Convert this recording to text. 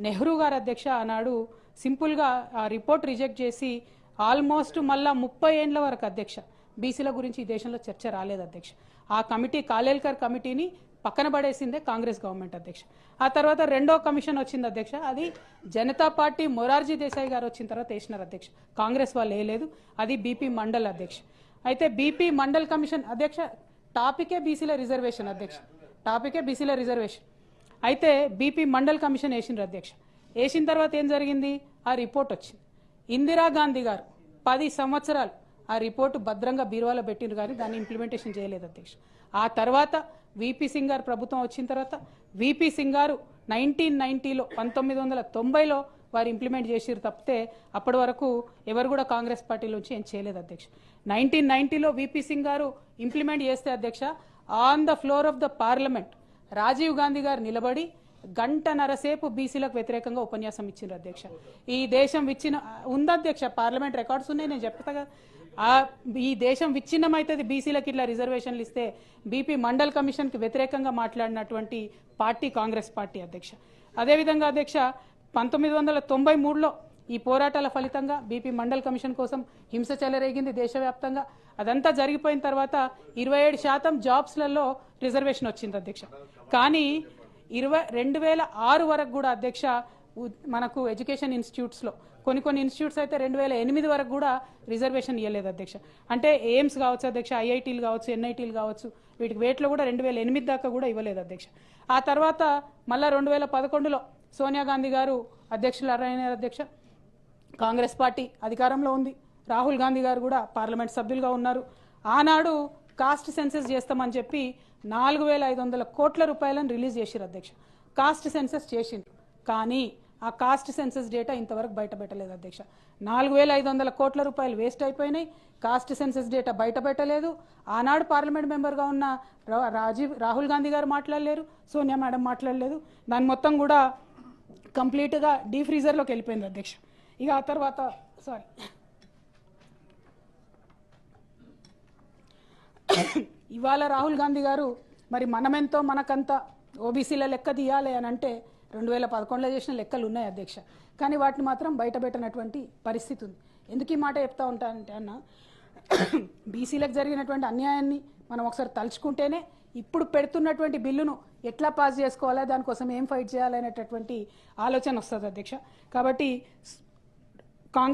నెహ్రూ గారు అధ్యక్ష ఆనాడు సింపుల్ గా ఆ రిపోర్ట్ రిజెక్ట్ చేసి ఆల్మోస్ట్ మళ్ళా 30 ఏండ్ల వరకు అధ్యక్ష బీసీల గురించి ఈ దేశంలో చర్చ రాలేదు అధ్యక్ష. ఆ కమిటీ కాలేల్కర్ కమిటీని పక్కన పడేసిందే కాంగ్రెస్ గవర్నమెంట్ అధ్యక్ష. ఆ తర్వాత రెండో కమిషన్ వచ్చింది అధ్యక్ష, అది జనతా పార్టీ మొరార్జీ దేశాయ్ గారు వచ్చిన తర్వాత వేసినారు అధ్యక్ష, కాంగ్రెస్ వాళ్ళు వేయలేదు. అది బీపీ మండల్ అధ్యక్ష. అయితే బీపీ మండల్ కమిషన్ అధ్యక్ష టాపికే బీసీల రిజర్వేషన్ అధ్యక్ష, టాపికే బీసీల రిజర్వేషన్. అయితే బీపీ మండల్ కమిషన్ వేసిండ్రు అధ్యక్ష. వేసిన తర్వాత ఏం జరిగింది, ఆ రిపోర్ట్ వచ్చింది. ఇందిరాగాంధీ గారు 10 సంవత్సరాలు ఆ రిపోర్టు భద్రంగా బీరువాలో పెట్టిండ్రు, కానీ దాన్ని ఇంప్లిమెంటేషన్ చేయలేదు అధ్యక్ష. ఆ తర్వాత విపి సింగ్ గారు ప్రభుత్వం వచ్చిన తర్వాత విపి సింగ్ గారు 1990లో 1990లో వారు ఇంప్లిమెంట్ చేసిరు తప్పితే అప్పటి వరకు ఎవరు కూడా కాంగ్రెస్ పార్టీలోంచి ఏం చేయలేదు అధ్యక్ష. 1990లో విపి సింగ్ గారు ఇంప్లిమెంట్ చేస్తే అధ్యక్ష on the floor of the parliament Rajiv Gandhi గారు నిలబడి గంటన్నరసేపు బీసీలకు వ్యతిరేకంగా ఉపన్యాసం ఇచ్చిండ్రు అధ్యక్ష. ఈ దేశం ఉంది అధ్యక్ష, పార్లమెంట్ రికార్డ్స్ ఉన్నాయి, నేను చెప్తా. ఈ దేశం విచ్ఛిన్నమైతుంది బీసీలకు ఇట్లా రిజర్వేషన్లు ఇస్తే బీపీ మండల్ కమిషన్కి వ్యతిరేకంగా మాట్లాడినటువంటి పార్టీ కాంగ్రెస్ పార్టీ అధ్యక్ష. అదేవిధంగా అధ్యక్ష 1993లో ఈ పోరాటాల ఫలితంగా బీపీ మండల్ కమిషన్ కోసం హింస చెలరేగింది దేశవ్యాప్తంగా. అదంతా జరిగిపోయిన తర్వాత 27% జాబ్స్లలో రిజర్వేషన్ వచ్చింది అధ్యక్ష. కానీ 2006 వరకు కూడా అధ్యక్ష మనకు ఎడ్యుకేషన్ ఇన్స్టిట్యూట్స్లో కొన్ని ఇన్స్టిట్యూట్స్ అయితే 2008 వరకు కూడా రిజర్వేషన్ ఇవ్వలేదు అధ్యక్ష. అంటే ఎయిమ్స్ కావచ్చు అధ్యక్ష, ఐఐటీలు కావచ్చు, ఎన్ఐటీలు కావచ్చు, వీటికి వేట్లో కూడా 2008 దాకా కూడా ఇవ్వలేదు అధ్యక్ష. ఆ తర్వాత మళ్ళా 2011లో సోనియా గాంధీ గారు అధ్యక్షులైన అధ్యక్ష, కాంగ్రెస్ పార్టీ అధికారంలో ఉంది, రాహుల్ గాంధీ గారు కూడా పార్లమెంట్ సభ్యులుగా ఉన్నారు. ఆనాడు కాస్ట్ సెన్సెస్ చేస్తామని చెప్పి 4500 కోట్ల రూపాయలను రిలీజ్ చేసిరు అధ్యక్ష. కాస్ట్ సెన్సెస్ చేసిండ్రు, కానీ ఆ కాస్ట్ సెన్సెస్ డేటా ఇంతవరకు బయట పెట్టలేదు అధ్యక్ష. 4500 కోట్ల రూపాయలు వేస్ట్ అయిపోయినాయి, కాస్ట్ సెన్సెస్ డేటా బయట పెట్టలేదు. ఆనాడు పార్లమెంట్ మెంబర్గా ఉన్న రాహుల్ గాంధీ గారు మాట్లాడలేరు, సోనియా మేడం మాట్లాడలేదు. దాని మొత్తం కూడా కంప్లీట్గా డీఫ్రీజర్లోకి వెళ్ళిపోయింది అధ్యక్ష. ఇక ఆ తర్వాత ఇవాళ రాహుల్ గాంధీ గారు మరి మనమెంతో మనకంతా ఓబీసీల లెక్క తీయాలి అని అంటే 2011లో చేసిన లెక్కలు ఉన్నాయి అధ్యక్ష, కానీ వాటిని మాత్రం బయట పెట్టినటువంటి పరిస్థితి ఉంది. ఎందుకు ఈ మాట చెప్తా ఉంటా అంటే అన్న, బీసీలకు జరిగినటువంటి అన్యాయాన్ని మనం ఒకసారి తలుచుకుంటేనే ఇప్పుడు పెడుతున్నటువంటి బిల్లును ఎట్లా పాస్ చేసుకోవాలా, దానికోసం ఏం ఫైట్ చేయాలనేటటువంటి ఆలోచన వస్తుంది అధ్యక్ష. కాబట్టి